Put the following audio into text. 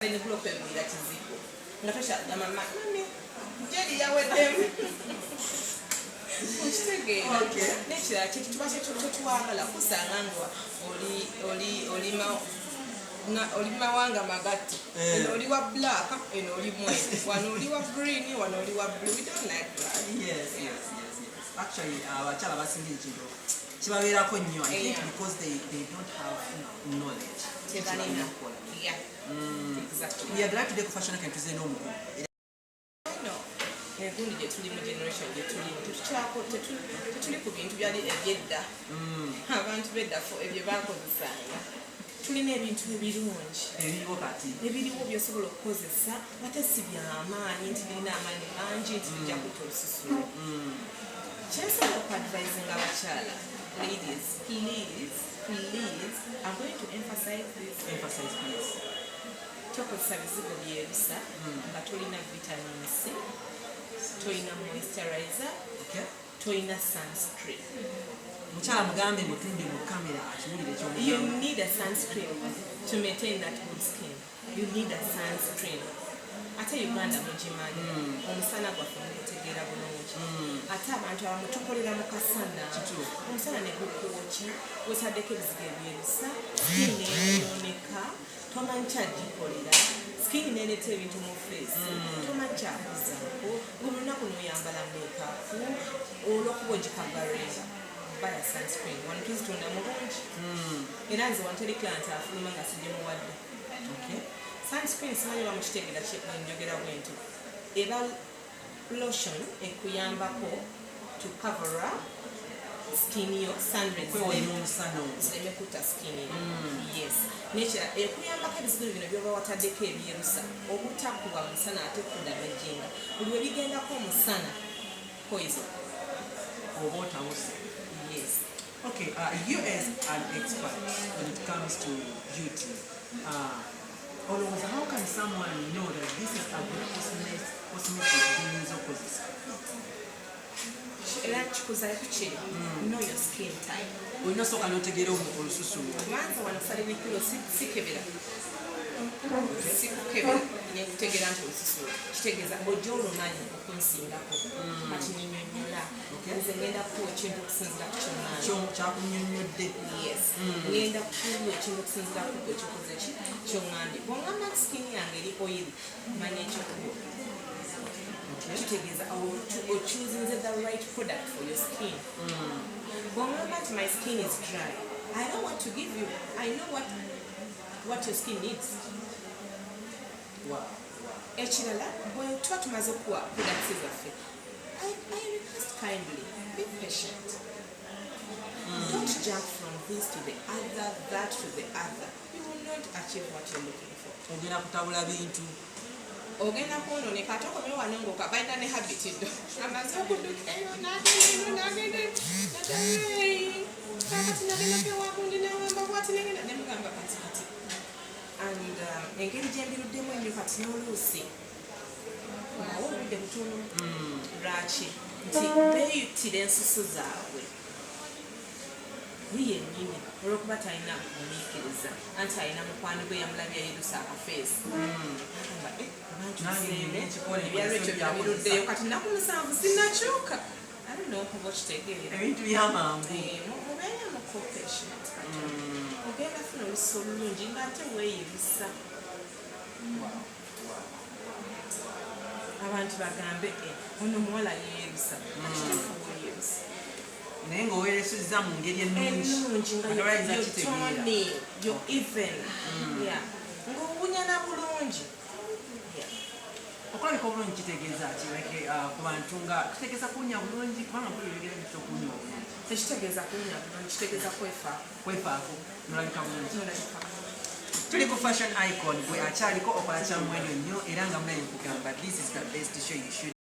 Ni block ebira kiziko. Nga tosha mama jeri yaweddemu. Ukitegeera. Okay. Nekira kitu tubashe tutwagala kusanga ngwa oli mawanga magatti. Eno oli wa black, eno oli mweru. Wano oli wa green, wano oli wa blue. We don't like that. Yes. Actually, abakyala basinga ekintu kibabeerako nnyo, I think because they don't have knowledge. Tebalina. Yeah. Exactly. We are glad today for fashion and tuze n'omukugu. No. Egundi gye tuli mu generation gye tuli tetuli ku bintu byali ebyedda. Abantu bedda ebyo baakozesanga. Tulina ebintu ebirungi. Ebiriwo kati. Ebiriwo by'osobola okukozesa ate si by'amaanyi nti birina amaanyi mangi nti bijja kutta olususu. Kyensobola okuadvisinga abakyala. Ladies, please, I'm going to emphasize this. Emphasize please. Tokozesa bizigo byerusa nga tolina vitamin C, tolina moisturizer, tolina sunscreen. Mukyala mugambe mutumbi mu kamera akiwulire ky'omugamba. You need a sunscreen to maintain that good skin. You need a sunscreen. Ate Uganda mugimanyi omusana gwaffe mugutegeera bulungi. Ate abantu abamu tukolera mu kasana. Omusana ne gukwokya, osaddeko ebizigo ebyerusa, skin neyonooneka, tomanyi kyagikolera, skin neereeta ebintu mu face, tomanyi kyakuzaako, olunaku n'oyambala meekaapu, olw'okuba ogikagarenga. Buy a sunscreen. Wano tuzitunda mulungi. Era nze wanteri client afuluma nga sigimuwadde. Sunscreen simanyi oba mukitegeera njogera bwenti. Eba lotion ekuyambako to cover up skin yo sun rays. Zireme kutta skin yo. Yes. Nekira ekuyambako ebizigo bino by'oba wataddeko ebyerusa obutakuba musana ate kudamaginga. Buli we bigendako omusana poison. Oba otawusa. Yes. Okay, you as an expert when it comes to beauty, how can someone know that this is a good cosmetic being opposite? Know your skin type. We know so can not get over olususu. Once I want to study sikebera. Sikebera nekutegera nti olususu. Kitegeeza ojja olumanyi okunsingako. Kati nnyonnyola. Nze ngenda kuwa ekintu okusinzira ku kyonna. Kyakunnyonnyodde. Yes. Ngenda kuwa ekintu okusinzira ku gwe kikoze ki ky'oŋŋambye. Bw'oŋŋamba skin yange eri oil, manya ekyokuwa. Kitegeeza choosing the right product for your skin. Bw'oŋŋamba nti my skin is dry, I know what to give you. I know what your skin needs. Wow. Ekirala bwe tuba tumaze okuwa products zaffe, I request kindly, be patient. Don't jump from this to the other, that to the other. You will not achieve what you're looking for. Ogenda kutabula bintu. Ogenda kwonooneka ate okomye wano ng'okabayita ne habit ddo. Amaze okudduka eyo n'agenda kakati nagenda pewakundi nawamba bwati negenda ne mugamba kati. And engeri gye mbiruddemu ennyo kati n'oluusi nawe obudde butono. Lwaki? Nti beeyitira ensusu zaabwe ye yennyini olw'okuba talina kumiikiriza anti alina mukwano gwe yamulabye yerusa akafeesi. Ebyalo ekyo byabiruddeyo kati nnaku 7 sinnakyuka. I don't know oba okitegeera. Ebintu byamangu. Mubeeremuko patient kati. Ogenda funa olususu olulungi ng'ate weeyerusa. Abantu bagambe ono muwala yeerusa. Akiteefu weeyerusa. Naye ng'oweeresezza mu ngeri ennungi nga yo even ng'owunya na bulungi. Okulabika obulungi kitegeeza ki ku bantu nga kitegeeza kuwunya bulungi kubanga mpulira ebigera bityo okuwunya obulungi. Tekitegeeza kuwunya bulungi, kitegeeza kwefaako nolabika bulungi. Tuli ku fashion icon gwe akyaliko okola kyamuwendo nnyo era nga munaye nkugamba this is the best show you should